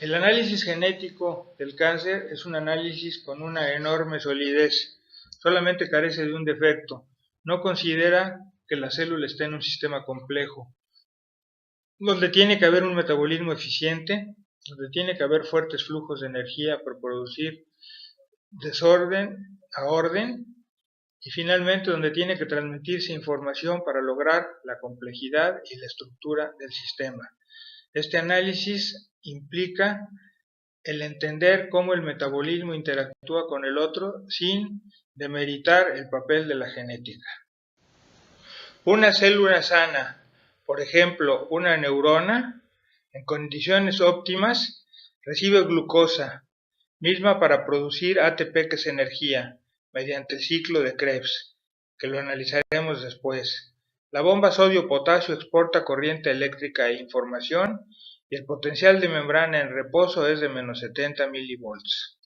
El análisis genético del cáncer es un análisis con una enorme solidez, solamente carece de un defecto, no considera que la célula esté en un sistema complejo, donde tiene que haber un metabolismo eficiente, donde tiene que haber fuertes flujos de energía para producir desorden a orden, y finalmente donde tiene que transmitirse información para lograr la complejidad y la estructura del sistema. Este análisis implica el entender cómo el metabolismo interactúa con el otro sin demeritar el papel de la genética. Una célula sana, por ejemplo una neurona, en condiciones óptimas, recibe glucosa, misma para producir ATP, que es energía, mediante el ciclo de Krebs, que lo analizaremos después. La bomba sodio-potasio exporta corriente eléctrica e información, y el potencial de membrana en reposo es de menos 70 milivolts.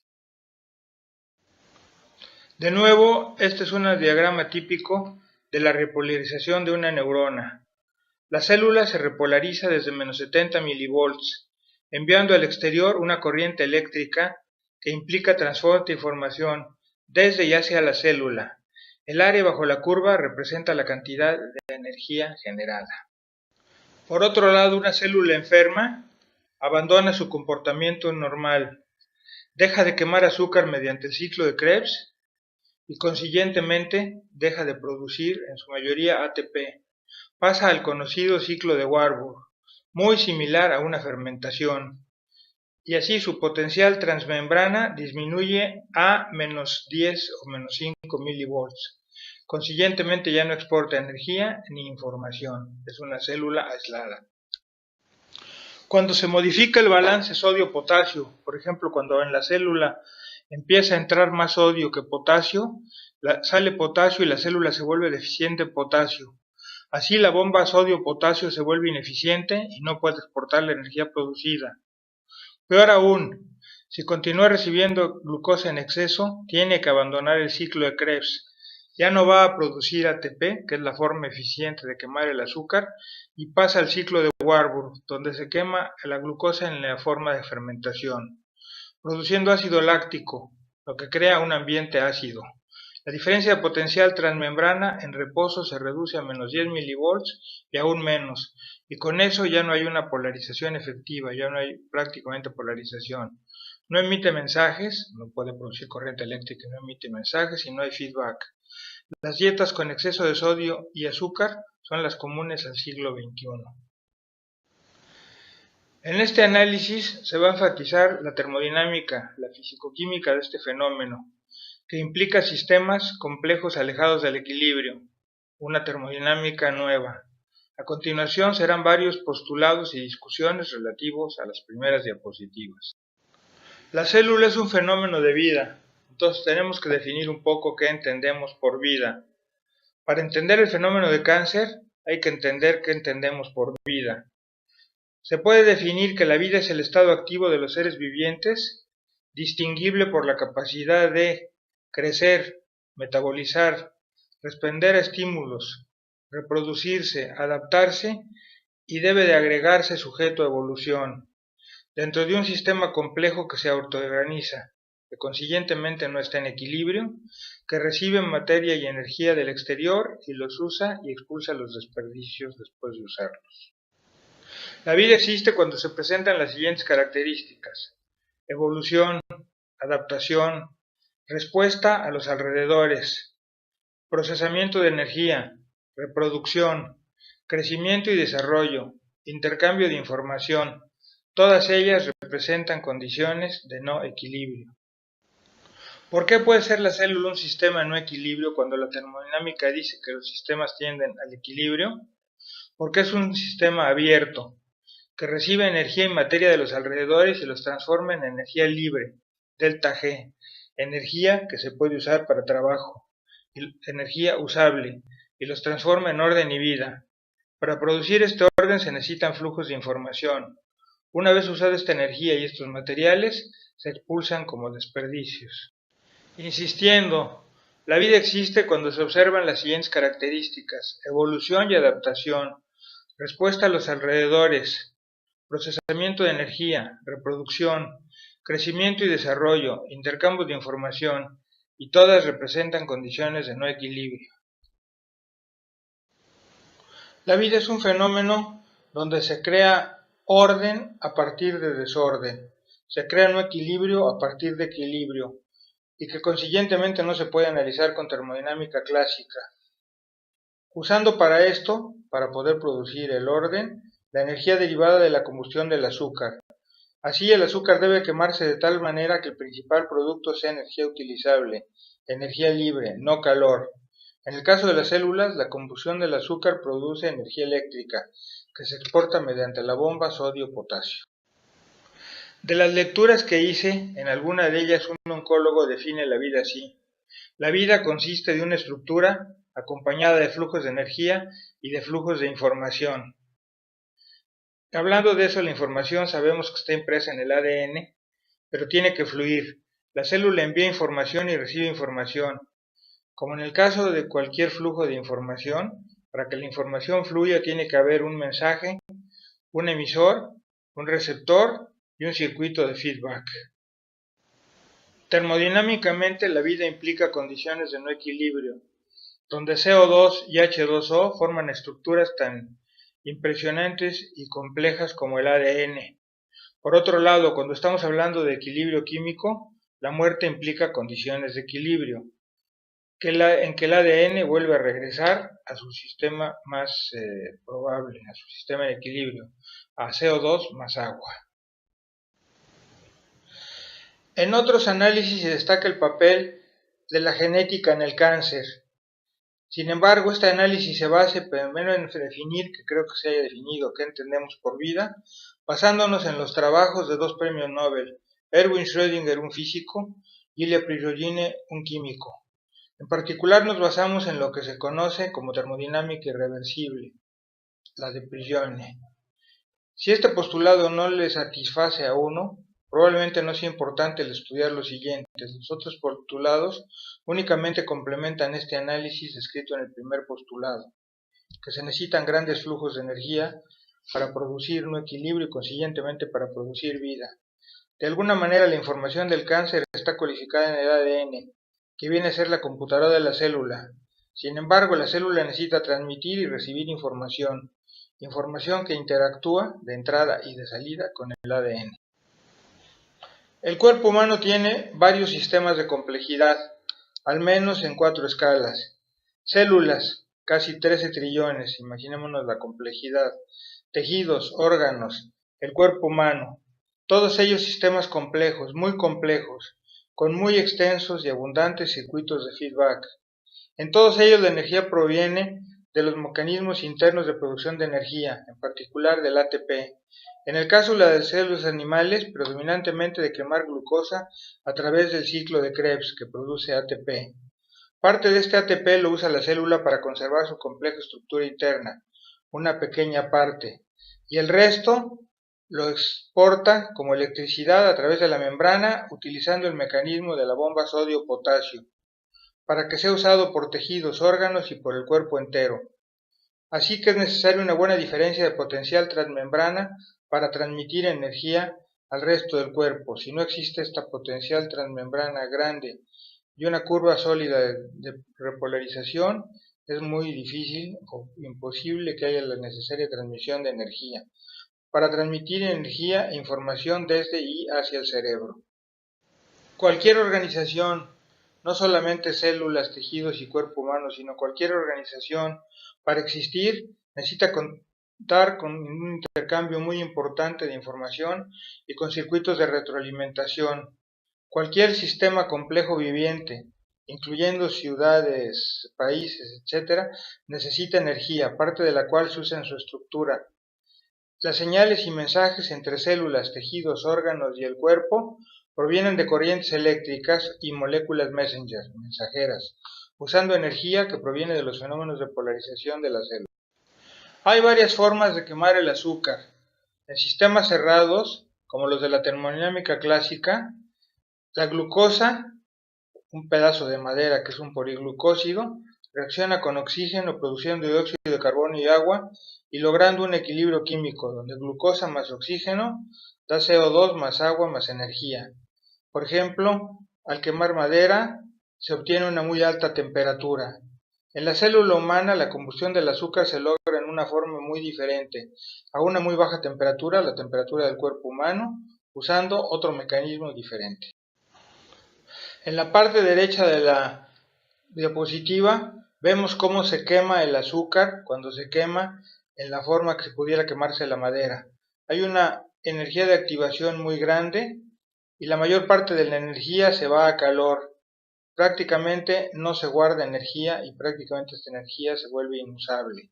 De nuevo, este es un diagrama típico de la repolarización de una neurona. La célula se repolariza desde menos 70 milivolts, enviando al exterior una corriente eléctrica que implica transporte de información desde y hacia la célula. El área bajo la curva representa la cantidad de energía generada. Por otro lado, una célula enferma abandona su comportamiento normal, deja de quemar azúcar mediante el ciclo de Krebs y consiguientemente deja de producir en su mayoría ATP. Pasa al conocido ciclo de Warburg, muy similar a una fermentación, y así su potencial transmembrana disminuye a menos 10 o menos 5 milivolts. Consiguientemente ya no exporta energía ni información, es una célula aislada. Cuando se modifica el balance sodio-potasio, por ejemplo cuando en la célula empieza a entrar más sodio que potasio, sale potasio y la célula se vuelve deficiente en potasio. Así la bomba sodio-potasio se vuelve ineficiente y no puede exportar la energía producida. Peor aún, si continúa recibiendo glucosa en exceso, tiene que abandonar el ciclo de Krebs. Ya no va a producir ATP, que es la forma eficiente de quemar el azúcar, y pasa al ciclo de Warburg, donde se quema la glucosa en la forma de fermentación, produciendo ácido láctico, lo que crea un ambiente ácido. La diferencia de potencial transmembrana en reposo se reduce a menos 10 milivolts y aún menos, y con eso ya no hay una polarización efectiva, ya no hay prácticamente polarización. No emite mensajes, no puede producir corriente eléctrica, no emite mensajes y no hay feedback. Las dietas con exceso de sodio y azúcar son las comunes al siglo XXI. En este análisis se va a enfatizar la termodinámica, la fisicoquímica de este fenómeno, que implica sistemas complejos alejados del equilibrio, una termodinámica nueva. A continuación serán varios postulados y discusiones relativos a las primeras diapositivas. La célula es un fenómeno de vida, entonces tenemos que definir un poco qué entendemos por vida. Para entender el fenómeno de cáncer hay que entender qué entendemos por vida. Se puede definir que la vida es el estado activo de los seres vivientes, distinguible por la capacidad de crecer, metabolizar, responder a estímulos, reproducirse, adaptarse y debe de agregarse sujeto a evolución, dentro de un sistema complejo que se autoorganiza, que consiguientemente no está en equilibrio, que recibe materia y energía del exterior y los usa y expulsa los desperdicios después de usarlos. La vida existe cuando se presentan las siguientes características: evolución, adaptación, respuesta a los alrededores, procesamiento de energía, reproducción, crecimiento y desarrollo, intercambio de información. Todas ellas representan condiciones de no equilibrio. ¿Por qué puede ser la célula un sistema en no equilibrio cuando la termodinámica dice que los sistemas tienden al equilibrio? Porque es un sistema abierto, que recibe energía y materia de los alrededores y los transforma en energía libre, delta G, energía que se puede usar para trabajo, energía usable, y los transforma en orden y vida. Para producir este orden se necesitan flujos de información. Una vez usada esta energía y estos materiales, se expulsan como desperdicios. Insistiendo, la vida existe cuando se observan las siguientes características: evolución y adaptación, respuesta a los alrededores, procesamiento de energía, reproducción, crecimiento y desarrollo, intercambio de información, y todas representan condiciones de no equilibrio. La vida es un fenómeno donde se crea orden a partir de desorden, se crea no equilibrio a partir de equilibrio, y que consiguientemente no se puede analizar con termodinámica clásica. Usando para esto, para poder producir el orden, la energía derivada de la combustión del azúcar. Así, el azúcar debe quemarse de tal manera que el principal producto sea energía utilizable, energía libre, no calor. En el caso de las células, la combustión del azúcar produce energía eléctrica, que se exporta mediante la bomba sodio-potasio. De las lecturas que hice, en alguna de ellas un oncólogo define la vida así. La vida consiste de una estructura acompañada de flujos de energía y de flujos de información. Hablando de eso, la información sabemos que está impresa en el ADN, pero tiene que fluir. La célula envía información y recibe información. Como en el caso de cualquier flujo de información, para que la información fluya tiene que haber un mensaje, un emisor, un receptor y un circuito de feedback. Termodinámicamente, la vida implica condiciones de no equilibrio, donde CO2 y H2O forman estructuras tan impresionantes y complejas como el ADN. Por otro lado, cuando estamos hablando de equilibrio químico, la muerte implica condiciones de equilibrio, en que el ADN vuelve a regresar a su sistema más probable, a su sistema de equilibrio, a CO2 más agua. En otros análisis se destaca el papel de la genética en el cáncer. Sin embargo, este análisis se basa primero en definir, que creo que se haya definido, qué entendemos por vida, basándonos en los trabajos de dos premios Nobel, Erwin Schrödinger, un físico, y Ilya Prigogine, un químico. En particular nos basamos en lo que se conoce como termodinámica irreversible, la de Prigogine. Si este postulado no le satisface a uno, probablemente no sea importante el estudiar los siguientes. Los otros postulados únicamente complementan este análisis descrito en el primer postulado, que se necesitan grandes flujos de energía para producir un equilibrio y consiguientemente para producir vida. De alguna manera la información del cáncer está codificada en el ADN, que viene a ser la computadora de la célula. Sin embargo, la célula necesita transmitir y recibir información que interactúa de entrada y de salida con el ADN. El cuerpo humano tiene varios sistemas de complejidad, al menos en 4 escalas. Células, casi 13 trillones, imaginémonos la complejidad. Tejidos, órganos, el cuerpo humano, todos ellos sistemas complejos, con muy extensos y abundantes circuitos de feedback. En todos ellos la energía proviene de los mecanismos internos de producción de energía, en particular del ATP. En el caso de las células animales, predominantemente de quemar glucosa a través del ciclo de Krebs, que produce ATP. Parte de este ATP lo usa la célula para conservar su compleja estructura interna, una pequeña parte, y el resto lo exporta como electricidad a través de la membrana utilizando el mecanismo de la bomba sodio-potasio, para que sea usado por tejidos, órganos y por el cuerpo entero. Así que es necesaria una buena diferencia de potencial transmembrana para transmitir energía al resto del cuerpo. Si no existe esta potencial transmembrana grande y una curva sólida de repolarización, es muy difícil o imposible que haya la necesaria transmisión de energía, para transmitir energía e información desde y hacia el cerebro. Cualquier organización, no solamente células, tejidos y cuerpo humano, sino cualquier organización, para existir, necesita contar con un intercambio muy importante de información y con circuitos de retroalimentación. Cualquier sistema complejo viviente, incluyendo ciudades, países, etc., necesita energía, parte de la cual se usa en su estructura. Las señales y mensajes entre células, tejidos, órganos y el cuerpo provienen de corrientes eléctricas y moléculas messenger, mensajeras, usando energía que proviene de los fenómenos de polarización de la célula. Hay varias formas de quemar el azúcar. En sistemas cerrados, como los de la termodinámica clásica, la glucosa, un pedazo de madera que es un poliglucósido, reacciona con oxígeno produciendo dióxido de carbono y agua y logrando un equilibrio químico donde glucosa más oxígeno da CO2 más agua más energía. Por ejemplo, al quemar madera se obtiene una muy alta temperatura. En la célula humana la combustión del azúcar se logra en una forma muy diferente, a una muy baja temperatura, la temperatura del cuerpo humano, usando otro mecanismo diferente. En la parte derecha de la diapositiva vemos cómo se quema el azúcar cuando se quema en la forma que se pudiera quemarse la madera. Hay una energía de activación muy grande y la mayor parte de la energía se va a calor. Prácticamente no se guarda energía y prácticamente esta energía se vuelve inusable.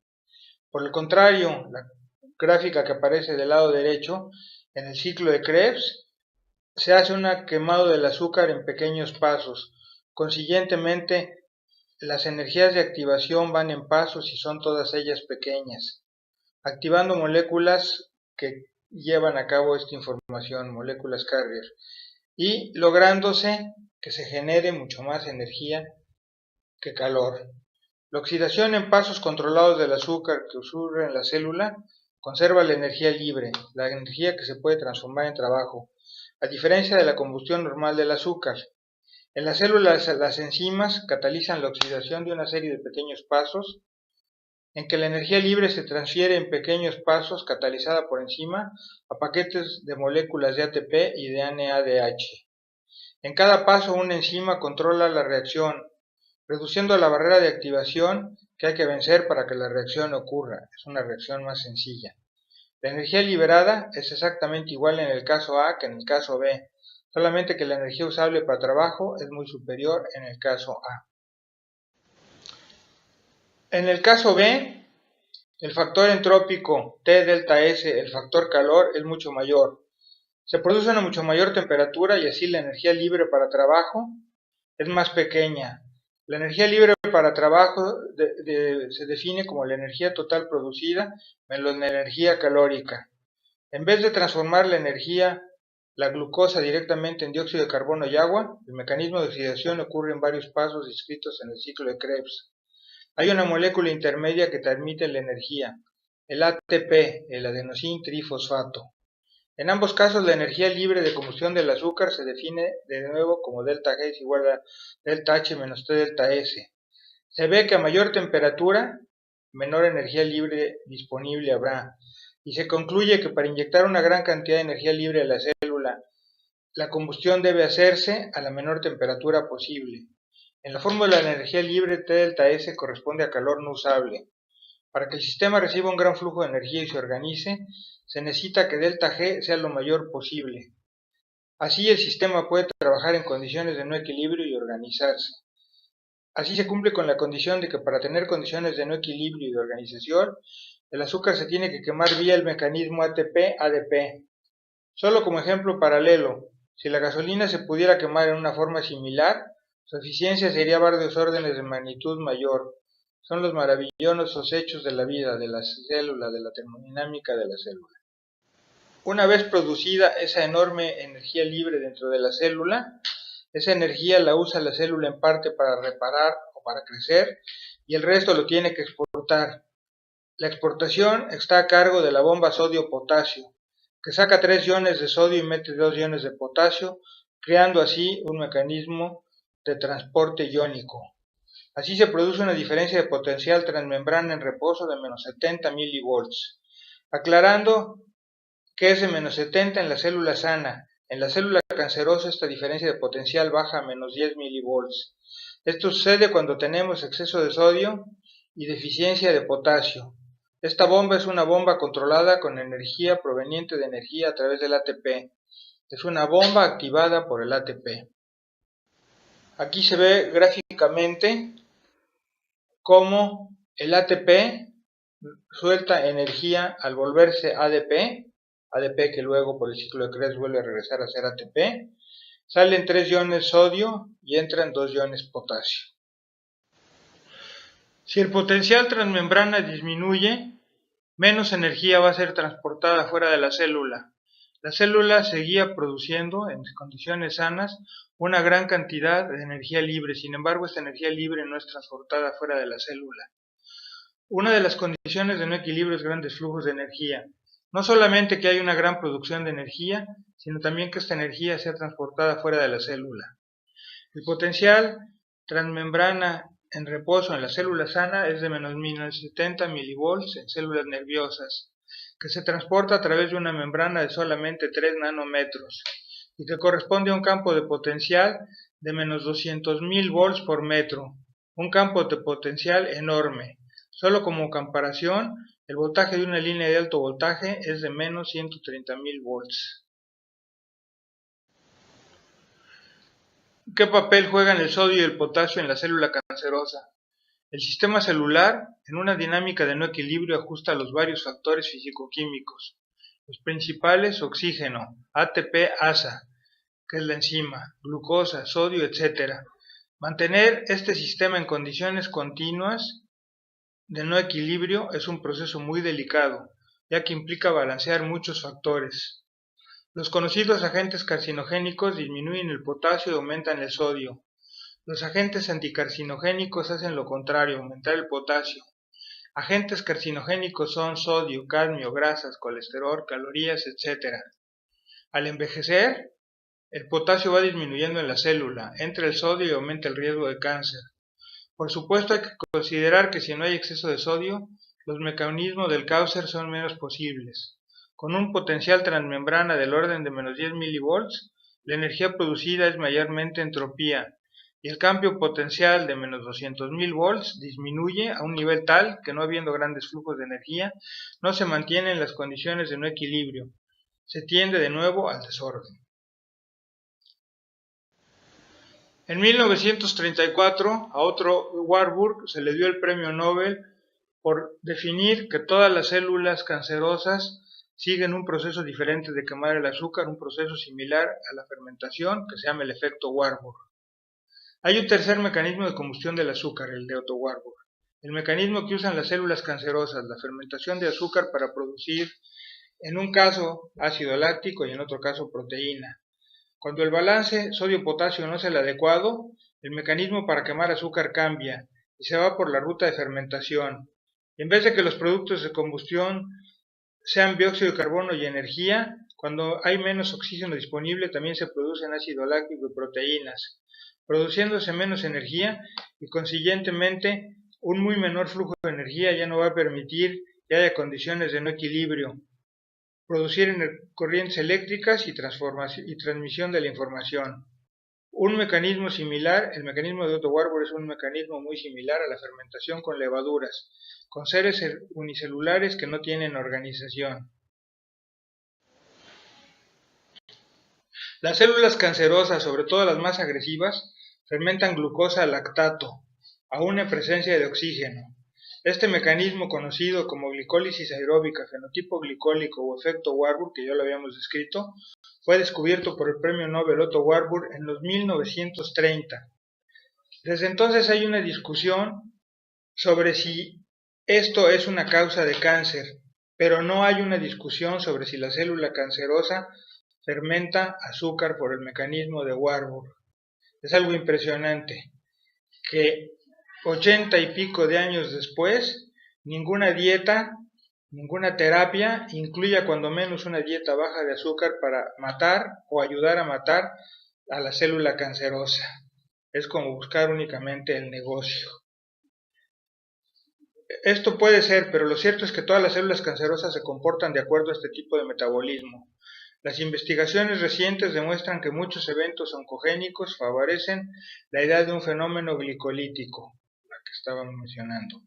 Por el contrario, la gráfica que aparece del lado derecho, en el ciclo de Krebs, se hace un quemado del azúcar en pequeños pasos. Consiguientemente, las energías de activación van en pasos y son todas ellas pequeñas, activando moléculas que llevan a cabo esta información, moléculas carrier, y lográndose que se genere mucho más energía que calor. La oxidación en pasos controlados del azúcar que ocurre en la célula conserva la energía libre, la energía que se puede transformar en trabajo, a diferencia de la combustión normal del azúcar. En las células las enzimas catalizan la oxidación de una serie de pequeños pasos en que la energía libre se transfiere en pequeños pasos catalizada por enzima a paquetes de moléculas de ATP y de NADH. En cada paso una enzima controla la reacción, reduciendo la barrera de activación que hay que vencer para que la reacción ocurra. Es una reacción más sencilla. La energía liberada es exactamente igual en el caso A que en el caso B, solamente que la energía usable para trabajo es muy superior en el caso A. En el caso B, el factor entrópico T delta S, el factor calor, es mucho mayor. Se produce una mucho mayor temperatura y así la energía libre para trabajo es más pequeña. La energía libre para trabajo se define como la energía total producida menos la energía calórica. En vez de transformar la glucosa directamente en dióxido de carbono y agua, el mecanismo de oxidación ocurre en varios pasos descritos en el ciclo de Krebs. Hay una molécula intermedia que transmite la energía, el ATP, el adenosín trifosfato. En ambos casos, la energía libre de combustión del azúcar se define de nuevo como delta G es igual a delta H menos T delta S. Se ve que a mayor temperatura, menor energía libre disponible habrá, y se concluye que para inyectar una gran cantidad de energía libre a la célula, la combustión debe hacerse a la menor temperatura posible. En la fórmula de la energía libre, T delta S corresponde a calor no usable. Para que el sistema reciba un gran flujo de energía y se organice, se necesita que delta G sea lo mayor posible. Así el sistema puede trabajar en condiciones de no equilibrio y organizarse. Así se cumple con la condición de que para tener condiciones de no equilibrio y de organización, el azúcar se tiene que quemar vía el mecanismo ATP-ADP. Solo como ejemplo paralelo, si la gasolina se pudiera quemar en una forma similar, su eficiencia sería varios órdenes de magnitud mayor. Son los maravillosos hechos de la vida, de la célula, de la termodinámica de la célula. Una vez producida esa enorme energía libre dentro de la célula, esa energía la usa la célula en parte para reparar o para crecer y el resto lo tiene que exportar. La exportación está a cargo de la bomba sodio-potasio, que saca 3 iones de sodio y mete 2 iones de potasio, creando así un mecanismo de transporte iónico. Así se produce una diferencia de potencial transmembrana en reposo de menos 70 milivolts, aclarando que es de menos 70 en la célula sana. En la célula cancerosa esta diferencia de potencial baja a menos 10 milivolts. Esto sucede cuando tenemos exceso de sodio y deficiencia de potasio. Esta bomba es una bomba controlada con energía proveniente de energía a través del ATP. Es una bomba activada por el ATP. Aquí se ve gráficamente cómo el ATP suelta energía al volverse ADP, ADP que luego por el ciclo de Krebs vuelve a regresar a ser ATP, salen 3 iones sodio y entran 2 iones potasio. Si el potencial transmembrana disminuye, menos energía va a ser transportada fuera de la célula. La célula seguía produciendo, en condiciones sanas, una gran cantidad de energía libre. Sin embargo, esta energía libre no es transportada fuera de la célula. Una de las condiciones de no equilibrio es grandes flujos de energía. No solamente que hay una gran producción de energía, sino también que esta energía sea transportada fuera de la célula. El potencial transmembrana en reposo en la célula sana es de menos 70 milivolts en células nerviosas, que se transporta a través de una membrana de solamente 3 nanómetros y que corresponde a un campo de potencial de menos 200.000 volts por metro, un campo de potencial enorme. Solo como comparación, el voltaje de una línea de alto voltaje es de menos 130.000 volts. ¿Qué papel juegan el sodio y el potasio en la célula cancerosa? El sistema celular, en una dinámica de no equilibrio, ajusta los varios factores físico-químicos. Los principales: oxígeno, ATP-ASA, que es la enzima, glucosa, sodio, etc. Mantener este sistema en condiciones continuas de no equilibrio es un proceso muy delicado, ya que implica balancear muchos factores. Los conocidos agentes carcinogénicos disminuyen el potasio y aumentan el sodio. Los agentes anticarcinogénicos hacen lo contrario, aumentar el potasio. Agentes carcinogénicos son sodio, cadmio, grasas, colesterol, calorías, etc. Al envejecer, el potasio va disminuyendo en la célula, entra el sodio y aumenta el riesgo de cáncer. Por supuesto, hay que considerar que si no hay exceso de sodio, los mecanismos del cáncer son menos posibles. Con un potencial transmembrana del orden de menos 10 milivolts, la energía producida es mayormente entropía, y el cambio potencial de menos 200.000 volts disminuye a un nivel tal que, no habiendo grandes flujos de energía, no se mantienen las condiciones de no equilibrio. Se tiende de nuevo al desorden. En 1934, a Otto Warburg se le dio el premio Nobel por definir que todas las células cancerosas siguen un proceso diferente de quemar el azúcar, un proceso similar a la fermentación que se llama el efecto Warburg. Hay un tercer mecanismo de combustión del azúcar, el de Otto Warburg. El mecanismo que usan las células cancerosas, la fermentación de azúcar para producir, en un caso, ácido láctico y en otro caso, proteína. Cuando el balance sodio-potasio no es el adecuado, el mecanismo para quemar azúcar cambia y se va por la ruta de fermentación. En vez de que los productos de combustión sean dióxido de carbono y energía, cuando hay menos oxígeno disponible también se producen ácido láctico y proteínas, produciéndose menos energía y consiguientemente un muy menor flujo de energía ya no va a permitir que haya condiciones de no equilibrio, producir corrientes eléctricas y transmisión de la información. Un mecanismo similar, el mecanismo de Otto Warburg es un mecanismo muy similar a la fermentación con levaduras, con seres unicelulares que no tienen organización. Las células cancerosas, sobre todo las más agresivas, fermentan glucosa lactato, aún en presencia de oxígeno. Este mecanismo, conocido como glicólisis aeróbica, fenotipo glicólico o efecto Warburg, que ya lo habíamos descrito, fue descubierto por el premio Nobel Otto Warburg en los 1930. Desde entonces hay una discusión sobre si esto es una causa de cáncer, pero no hay una discusión sobre si la célula cancerosa fermenta azúcar por el mecanismo de Warburg. Es algo impresionante que 80 y pico de años después, ninguna dieta, ninguna terapia incluya cuando menos una dieta baja de azúcar para matar o ayudar a matar a la célula cancerosa. Es como buscar únicamente el negocio. Esto puede ser, pero lo cierto es que todas las células cancerosas se comportan de acuerdo a este tipo de metabolismo. Las investigaciones recientes demuestran que muchos eventos oncogénicos favorecen la idea de un fenómeno glicolítico, la que estábamos mencionando.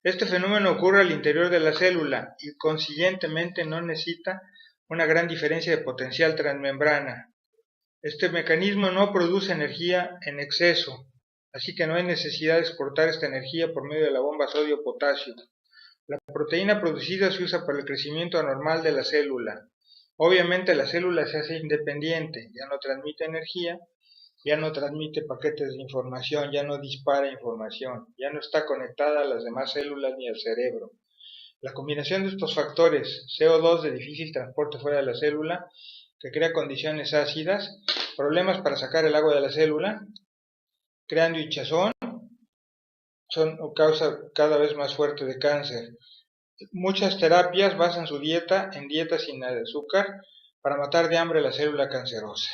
Este fenómeno ocurre al interior de la célula y consiguientemente no necesita una gran diferencia de potencial transmembrana. Este mecanismo no produce energía en exceso, así que no hay necesidad de exportar esta energía por medio de la bomba sodio-potasio. La proteína producida se usa para el crecimiento anormal de la célula. Obviamente la célula se hace independiente, ya no transmite energía, ya no transmite paquetes de información, ya no dispara información, ya no está conectada a las demás células ni al cerebro. La combinación de estos factores, CO2 de difícil transporte fuera de la célula, que crea condiciones ácidas, problemas para sacar el agua de la célula, creando hinchazón, son causa cada vez más fuerte de cáncer. Muchas terapias basan su dieta en dietas sin azúcar para matar de hambre la célula cancerosa.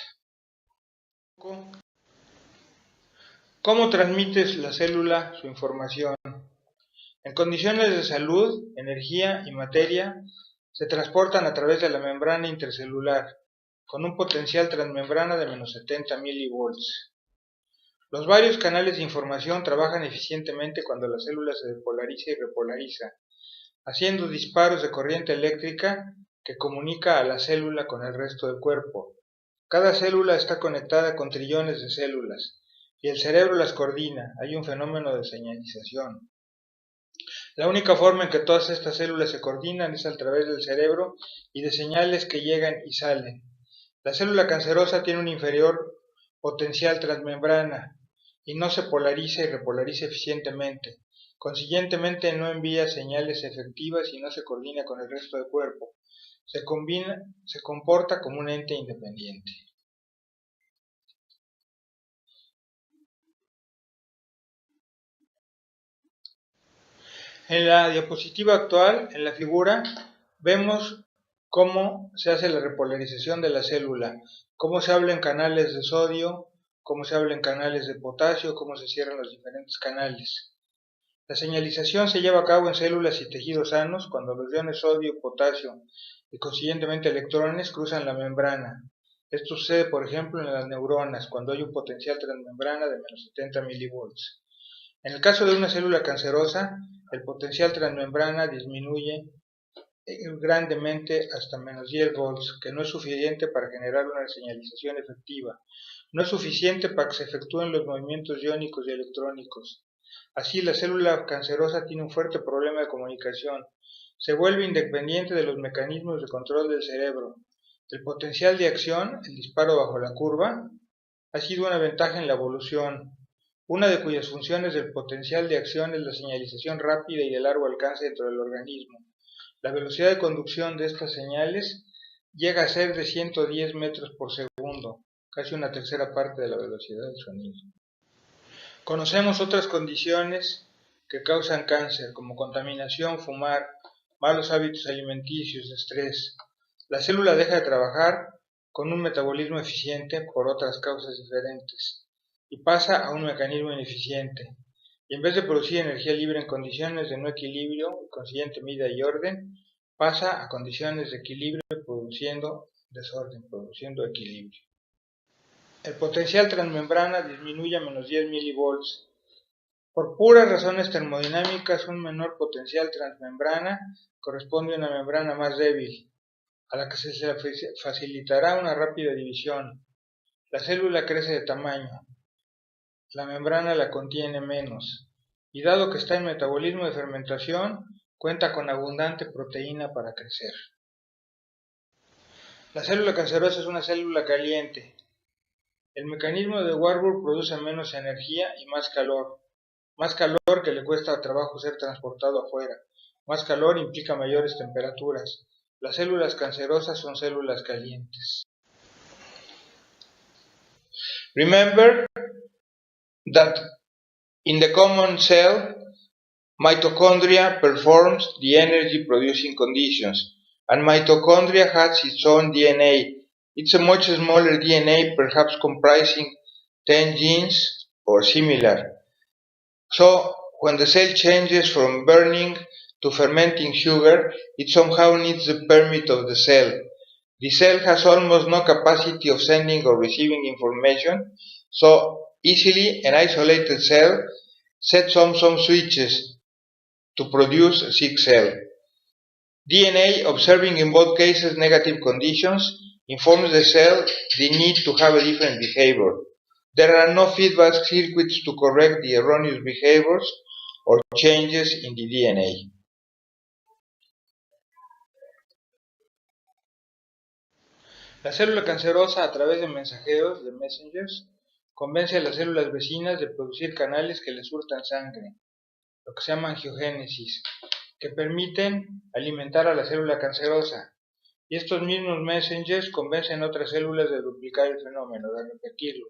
¿Cómo transmite la célula su información? En condiciones de salud, energía y materia se transportan a través de la membrana intercelular, con un potencial transmembrana de menos 70 milivolts. Los varios canales de información trabajan eficientemente cuando la célula se depolariza y repolariza, haciendo disparos de corriente eléctrica que comunica a la célula con el resto del cuerpo. Cada célula está conectada con trillones de células, y el cerebro las coordina. Hay un fenómeno de señalización. La única forma en que todas estas células se coordinan es a través del cerebro y de señales que llegan y salen. La célula cancerosa tiene un inferior potencial transmembrana y no se polariza y repolariza eficientemente. Consiguientemente no envía señales efectivas y no se coordina con el resto del cuerpo. Se comporta como un ente independiente. En la diapositiva actual, en la figura, vemos cómo se hace la repolarización de la célula, cómo se habla en canales de sodio, cómo se habla en canales de potasio, cómo se cierran los diferentes canales. La señalización se lleva a cabo en células y tejidos sanos cuando los iones sodio, potasio y consiguientemente electrones cruzan la membrana. Esto sucede, por ejemplo, en las neuronas, cuando hay un potencial transmembrana de menos 70 milivolts. En el caso de una célula cancerosa, el potencial transmembrana disminuye grandemente hasta menos 10 volts, que no es suficiente para generar una señalización efectiva. No es suficiente para que se efectúen los movimientos iónicos y electrónicos. Así, la célula cancerosa tiene un fuerte problema de comunicación. Se vuelve independiente de los mecanismos de control del cerebro. El potencial de acción, el disparo bajo la curva, ha sido una ventaja en la evolución, una de cuyas funciones del potencial de acción es la señalización rápida y de largo alcance dentro del organismo. La velocidad de conducción de estas señales llega a ser de 110 metros por segundo, casi una tercera parte de la velocidad del sonido. Conocemos otras condiciones que causan cáncer, como contaminación, fumar, malos hábitos alimenticios, estrés. La célula deja de trabajar con un metabolismo eficiente por otras causas diferentes y pasa a un mecanismo ineficiente. Y en vez de producir energía libre en condiciones de no equilibrio, consiguiente medida y orden, pasa a condiciones de equilibrio produciendo desorden, produciendo equilibrio. El potencial transmembrana disminuye a menos 10 milivolts. Por puras razones termodinámicas, un menor potencial transmembrana corresponde a una membrana más débil, a la que se facilitará una rápida división. La célula crece de tamaño, la membrana la contiene menos, y dado que está en metabolismo de fermentación, cuenta con abundante proteína para crecer. La célula cancerosa es una célula caliente. El mecanismo de Warburg produce menos energía y más calor que le cuesta trabajo ser transportado afuera. Más calor implica mayores temperaturas. Las células cancerosas son células calientes. Remember that in the common cell, mitochondria performs the energy-producing conditions, and mitochondria has its own DNA. It's a much smaller DNA, perhaps comprising 10 genes or similar. So, when the cell changes from burning to fermenting sugar, it somehow needs the permit of the cell. The cell has almost no capacity of sending or receiving information, so easily an isolated cell sets on some switches to produce a sick cell. DNA, observing in both cases negative conditions, informs the cell the need to have a different behavior. There are no feedback circuits to correct the erroneous behaviors or changes in the DNA. La célula cancerosa, a través de mensajeros, de messengers, convence a las células vecinas de producir canales que le surtan sangre, lo que se llama angiogénesis, que permiten alimentar a la célula cancerosa, y estos mismos messengers convencen a otras células de duplicar el fenómeno, de repetirlo.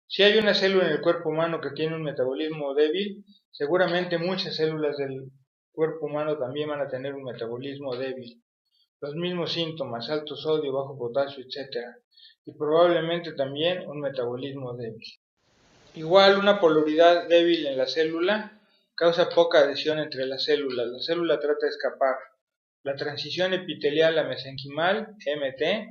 Si hay una célula en el cuerpo humano que tiene un metabolismo débil, seguramente muchas células del cuerpo humano también van a tener un metabolismo débil. Los mismos síntomas, alto sodio, bajo potasio, etc. Y probablemente también un metabolismo débil. Igual, una polaridad débil en la célula causa poca adhesión entre las células. La célula trata de escapar. La transición epitelial a mesenquimal, MT,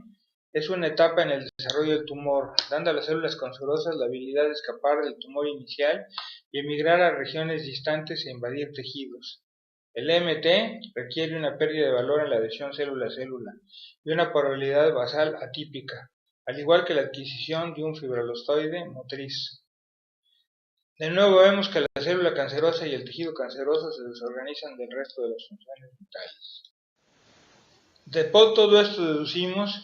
es una etapa en el desarrollo del tumor, dando a las células cancerosas la habilidad de escapar del tumor inicial y emigrar a regiones distantes e invadir tejidos. El MT requiere una pérdida de valor en la adhesión célula-célula y una polaridad basal atípica, al igual que la adquisición de un fibrinostoide motriz. De nuevo vemos que la célula cancerosa y el tejido canceroso se desorganizan del resto de las funciones vitales. De todo esto deducimos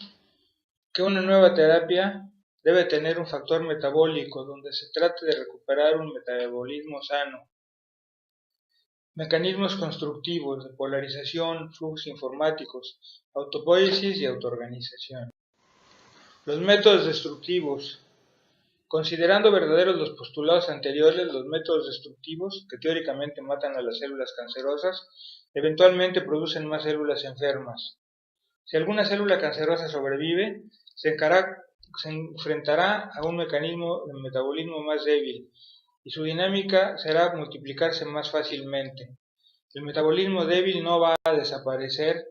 que una nueva terapia debe tener un factor metabólico donde se trate de recuperar un metabolismo sano. Mecanismos constructivos de polarización, flujos informáticos, autopoiesis y autoorganización. Los métodos destructivos. Considerando verdaderos los postulados anteriores, los métodos destructivos, que teóricamente matan a las células cancerosas, eventualmente producen más células enfermas. Si alguna célula cancerosa sobrevive, se enfrentará a un mecanismo de metabolismo más débil, y su dinámica será multiplicarse más fácilmente. El metabolismo débil no va a desaparecer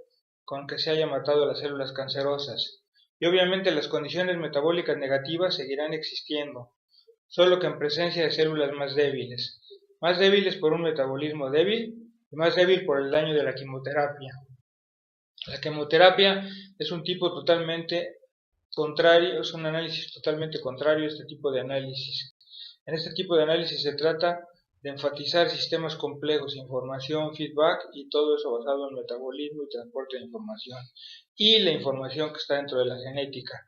con que se haya matado a las células cancerosas, y obviamente las condiciones metabólicas negativas seguirán existiendo, solo que en presencia de células más débiles por un metabolismo débil y más débil por el daño de la quimioterapia. La quimioterapia es un tipo totalmente contrario, es un análisis totalmente contrario a este tipo de análisis. En este tipo de análisis se trata de enfatizar sistemas complejos, información, feedback y todo eso basado en metabolismo y transporte de información y la información que está dentro de la genética.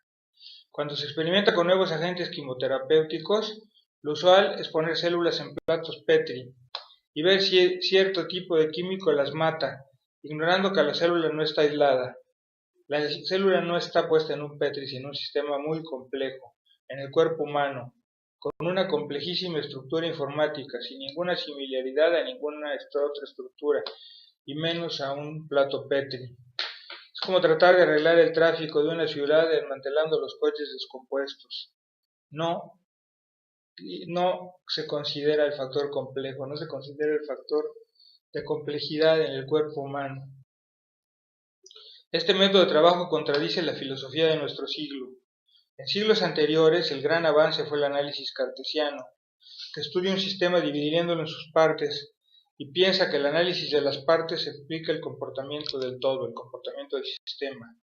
Cuando se experimenta con nuevos agentes quimioterapéuticos, lo usual es poner células en platos Petri y ver si cierto tipo de químico las mata, ignorando que la célula no está aislada. La célula no está puesta en un Petri, sino en un sistema muy complejo, en el cuerpo humano, con una complejísima estructura informática, sin ninguna similaridad a ninguna otra estructura, y menos a un plato Petri. Es como tratar de arreglar el tráfico de una ciudad desmantelando los coches descompuestos. No se considera el factor complejo, no se considera el factor de complejidad en el cuerpo humano. Este método de trabajo contradice la filosofía de nuestro siglo. En siglos anteriores, el gran avance fue el análisis cartesiano, que estudia un sistema dividiéndolo en sus partes y piensa que el análisis de las partes explica el comportamiento del todo, el comportamiento del sistema.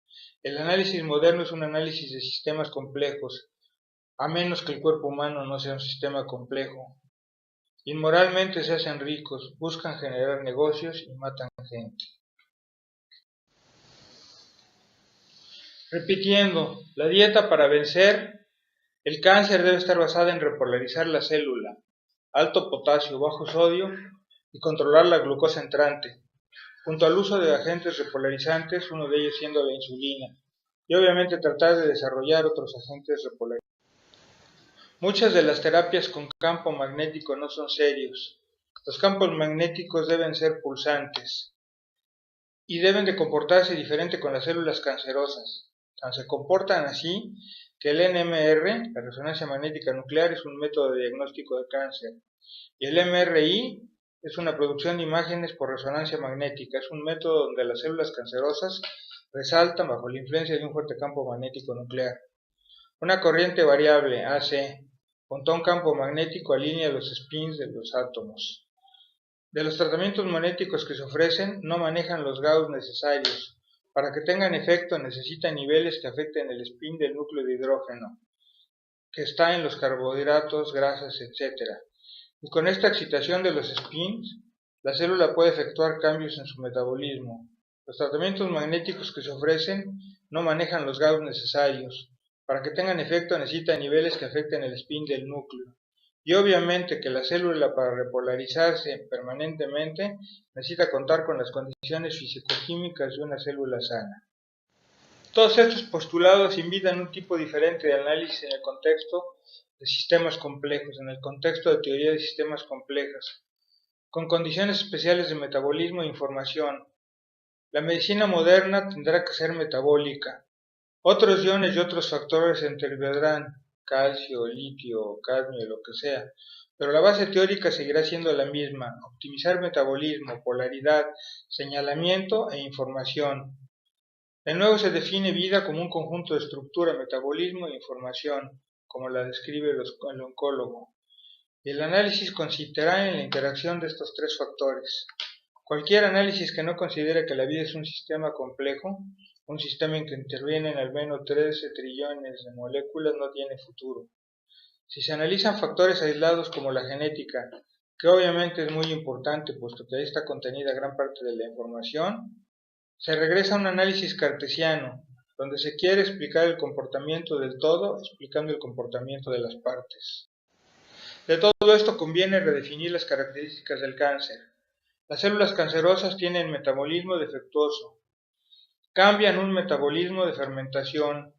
El análisis moderno es un análisis de sistemas complejos, a menos que el cuerpo humano no sea un sistema complejo. Inmoralmente se hacen ricos, buscan generar negocios y matan gente. Repitiendo, la dieta para vencer el cáncer debe estar basada en repolarizar la célula, alto potasio, bajo sodio y controlar la glucosa entrante, junto al uso de agentes repolarizantes, uno de ellos siendo la insulina, y obviamente tratar de desarrollar otros agentes repolarizantes. Muchas de las terapias con campo magnético no son serios. Los campos magnéticos deben ser pulsantes y deben de comportarse diferente con las células cancerosas. Se comportan así que el NMR, la resonancia magnética nuclear, es un método de diagnóstico de cáncer, y el MRI es una producción de imágenes por resonancia magnética, es un método donde las células cancerosas resaltan bajo la influencia de un fuerte campo magnético nuclear. Una corriente variable, AC, junto a un campo magnético alinea los spins de los átomos. De los tratamientos magnéticos que se ofrecen, no manejan los Gauss necesarios. Para que tengan efecto necesitan niveles que afecten el spin del núcleo de hidrógeno, que está en los carbohidratos, grasas, etc. Y con esta excitación de los spins, la célula puede efectuar cambios en su metabolismo. Los tratamientos magnéticos que se ofrecen no manejan los Gauss necesarios. Para que tengan efecto necesitan niveles que afecten el spin del núcleo, y obviamente que la célula para repolarizarse permanentemente necesita contar con las condiciones fisicoquímicas de una célula sana. Todos estos postulados invitan un tipo diferente de análisis en el contexto de sistemas complejos, en el contexto de teoría de sistemas complejos, con condiciones especiales de metabolismo e información. La medicina moderna tendrá que ser metabólica. Otros iones y otros factores intervendrán, calcio, litio, cadmio, lo que sea, pero la base teórica seguirá siendo la misma: optimizar metabolismo, polaridad, señalamiento e información. De nuevo se define vida como un conjunto de estructura, metabolismo e información, como la describe el oncólogo, y el análisis consistirá en la interacción de estos tres factores. Cualquier análisis que no considere que la vida es un sistema complejo, un sistema en que intervienen al menos 13 trillones de moléculas, no tiene futuro. Si se analizan factores aislados como la genética, que obviamente es muy importante puesto que ahí está contenida gran parte de la información, se regresa a un análisis cartesiano, donde se quiere explicar el comportamiento del todo, explicando el comportamiento de las partes. De todo esto conviene redefinir las características del cáncer. Las células cancerosas tienen metabolismo defectuoso, cambian un metabolismo de fermentación,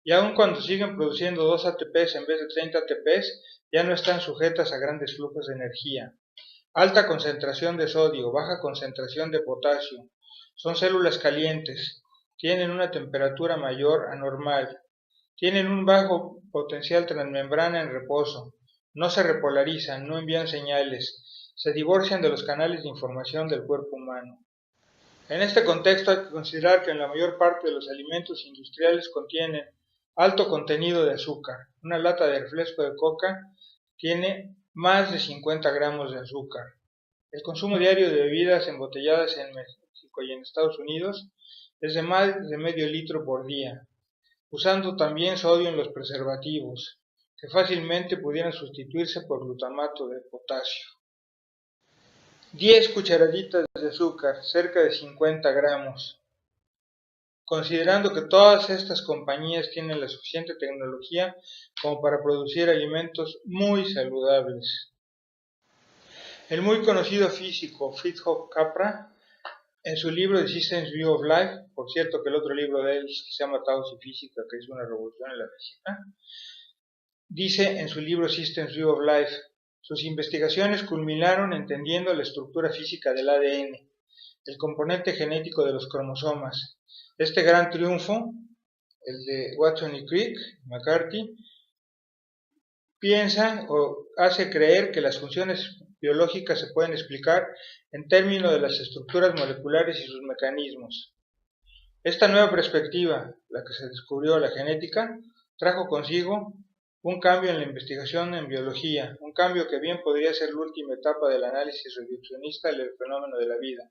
y aun cuando siguen produciendo 2 ATPs en vez de 30 ATPs, ya no están sujetas a grandes flujos de energía. Alta concentración de sodio, baja concentración de potasio. Son células calientes, tienen una temperatura mayor a normal, tienen un bajo potencial transmembrana en reposo, no se repolarizan, no envían señales, se divorcian de los canales de información del cuerpo humano. En este contexto hay que considerar que la mayor parte de los alimentos industriales contienen alto contenido de azúcar. Una lata de refresco de coca tiene más de 50 gramos de azúcar. El consumo diario de bebidas embotelladas en México y en Estados Unidos es de más de medio litro por día, usando también sodio en los preservativos, que fácilmente pudieran sustituirse por glutamato de potasio. 10 cucharaditas de azúcar, cerca de 50 gramos. Considerando que todas estas compañías tienen la suficiente tecnología como para producir alimentos muy saludables. El muy conocido físico Fritjof Capra, en su libro The Systems View of Life, por cierto que el otro libro de él se llama Taos y Física, que es una revolución en la física, dice en su libro Systems View of Life: sus investigaciones culminaron entendiendo la estructura física del ADN, el componente genético de los cromosomas. Este gran triunfo, el de Watson y Crick, McCarthy, piensa o hace creer que las funciones biológicas se pueden explicar en términos de las estructuras moleculares y sus mecanismos. Esta nueva perspectiva, la que se descubrió la genética, trajo consigo un cambio en la investigación en biología, un cambio que bien podría ser la última etapa del análisis reduccionista del fenómeno de la vida.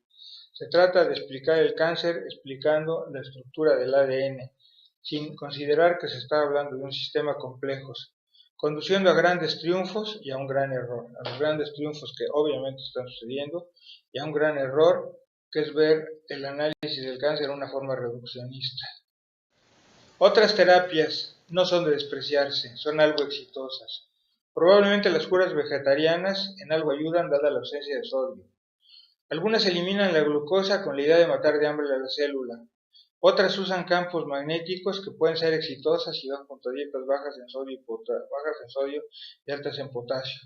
Se trata de explicar el cáncer explicando la estructura del ADN, sin considerar que se está hablando de un sistema complejo, conduciendo a grandes triunfos y a un gran error, a los grandes triunfos que obviamente están sucediendo y a un gran error que es ver el análisis del cáncer de una forma reduccionista. Otras terapias no son de despreciarse, son algo exitosas. Probablemente las curas vegetarianas en algo ayudan dada la ausencia de sodio. Algunas eliminan la glucosa con la idea de matar de hambre a la célula. Otras usan campos magnéticos que pueden ser exitosas y van junto a dietas bajas en sodio y altas en potasio.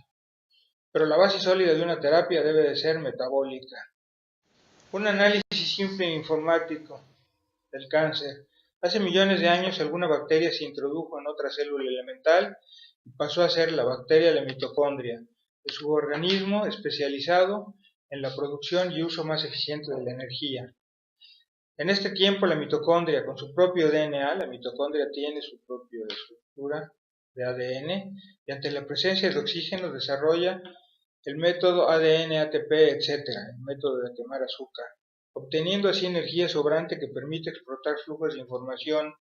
Pero la base sólida de una terapia debe de ser metabólica. Un análisis simple e informático del cáncer. Hace millones de años alguna bacteria se introdujo en otra célula elemental y pasó a ser la bacteria de la mitocondria, el suborganismo especializado en la producción y uso más eficiente de la energía. En este tiempo la mitocondria, con su propio DNA, la mitocondria tiene su propia estructura de ADN, y ante la presencia de oxígeno desarrolla el método ADN-ATP, etc., el método de quemar azúcar, obteniendo así energía sobrante que permite explotar flujos de información,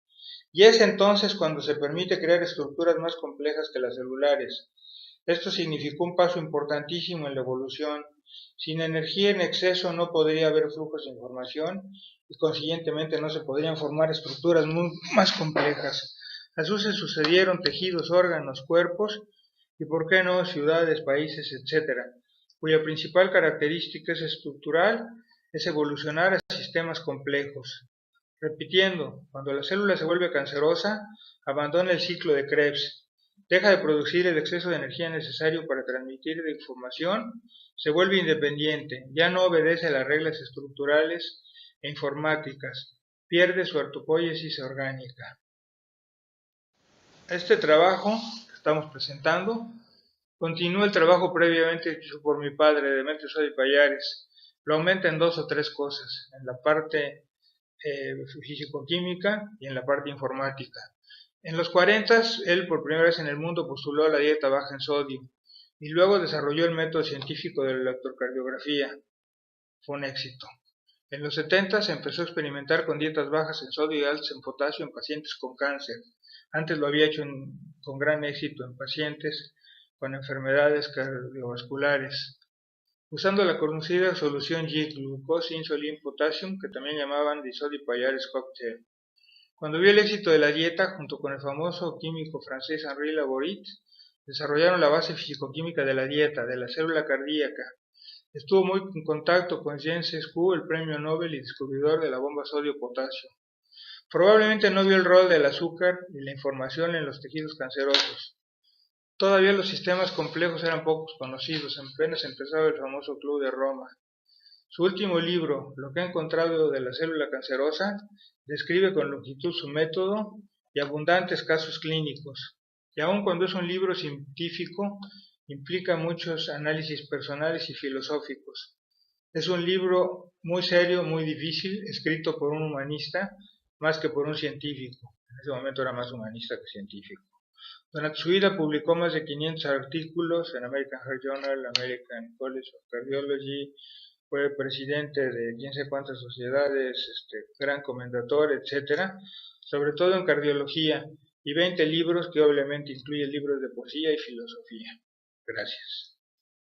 y es entonces cuando se permite crear estructuras más complejas que las celulares. Esto significó un paso importantísimo en la evolución. Sin energía en exceso no podría haber flujos de información y consiguientemente no se podrían formar estructuras más complejas. Así se sucedieron tejidos, órganos, cuerpos y por qué no ciudades, países, etc., cuya principal característica es estructural, es evolucionar a sistemas complejos. Repitiendo, cuando la célula se vuelve cancerosa, abandona el ciclo de Krebs, deja de producir el exceso de energía necesario para transmitir la información, se vuelve independiente, ya no obedece a las reglas estructurales e informáticas, pierde su autopoiesis orgánica. Este trabajo que estamos presentando continúa el trabajo previamente hecho por mi padre, Demetrio Sodi Pallares. Lo aumenta en 2 o 3 cosas, en la parte físico-química y en la parte informática. En los 40, él por primera vez en el mundo postuló la dieta baja en sodio y luego desarrolló el método científico de la electrocardiografía. Fue un éxito. En los 70 se empezó a experimentar con dietas bajas en sodio y altas en potasio en pacientes con cáncer. Antes lo había hecho con gran éxito en pacientes con enfermedades cardiovasculares, usando la conocida solución JIT, glucosa, insulina, potassium, que también llamaban Sodi Pallares Cocktail. Cuando vio el éxito de la dieta, junto con el famoso químico francés Henri Laborit, desarrollaron la base fisicoquímica de la dieta, de la célula cardíaca. Estuvo muy en contacto con James Scu, el premio Nobel y descubridor de la bomba sodio-potasio. Probablemente no vio el rol del azúcar y la información en los tejidos cancerosos. Todavía los sistemas complejos eran pocos conocidos, apenas empezaba el famoso Club de Roma. Su último libro, Lo que ha encontrado de la célula cancerosa, describe con longitud su método y abundantes casos clínicos, y aun cuando es un libro científico, implica muchos análisis personales y filosóficos. Es un libro muy serio, muy difícil, escrito por un humanista más que por un científico. En ese momento era más humanista que científico. Durante su vida publicó más de 500 artículos en American Heart Journal, American College of Cardiology, fue presidente de quién sé cuántas sociedades, gran comendator, etc., sobre todo en cardiología, y 20 libros que obviamente incluyen libros de poesía y filosofía. Gracias.